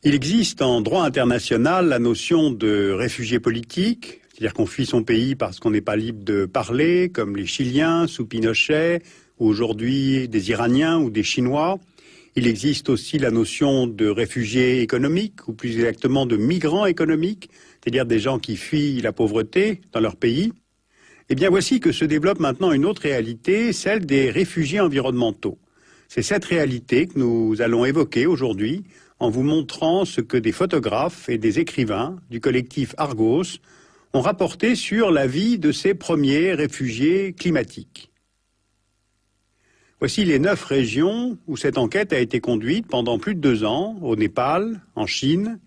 Il existe en droit international la notion de réfugié politique, c'est-à-dire qu'on fuit son pays parce qu'on n'est pas libre de parler, comme les Chiliens sous Pinochet, ou aujourd'hui des Iraniens ou des Chinois. Il existe aussi la notion de réfugié économique, ou plus exactement de migrants économiques, c'est-à-dire des gens qui fuient la pauvreté dans leur pays. Eh bien, voici que se développe maintenant une autre réalité, celle des réfugiés environnementaux. C'est cette réalité que nous allons évoquer aujourd'hui en vous montrant ce que des photographes et des écrivains du collectif Argos ont rapporté sur la vie de ces premiers réfugiés climatiques. Voici les 9 régions où cette enquête a été conduite pendant plus de 2 ans, au Népal, en Chine,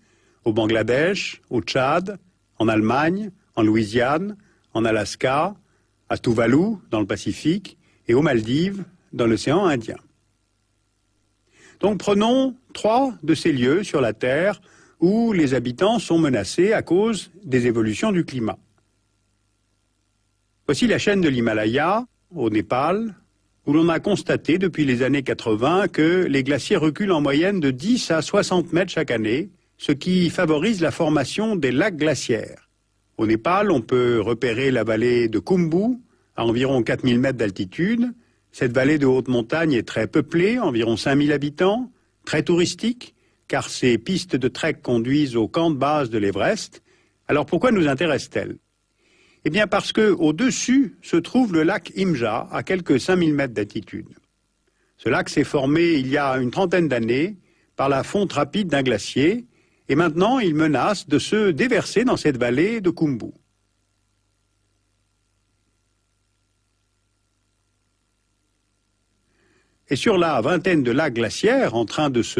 au Bangladesh, au Tchad, en Allemagne, en Louisiane, en Alaska, à Tuvalu, dans le Pacifique, et aux Maldives, dans l'océan Indien. Donc prenons 3 de ces lieux sur la Terre où les habitants sont menacés à cause des évolutions du climat. Voici la chaîne de l'Himalaya, au Népal, où l'on a constaté depuis les années 80 que les glaciers reculent en moyenne de 10 à 60 mètres chaque année, ce qui favorise la formation des lacs glaciaires. Au Népal, on peut repérer la vallée de Khumbu, à environ 4000 mètres d'altitude. Cette vallée de haute montagne est très peuplée, environ 5000 habitants, très touristique, car ces pistes de trek conduisent au camp de base de l'Everest. Alors pourquoi nous intéresse-t-elle? Eh bien parce qu'au-dessus se trouve le lac Imja, à quelques 5000 mètres d'altitude. Ce lac s'est formé il y a une trentaine d'années par la fonte rapide d'un glacier, et maintenant il menace de se déverser dans cette vallée de Khumbu. Et sur la vingtaine de lacs glaciaires en train de se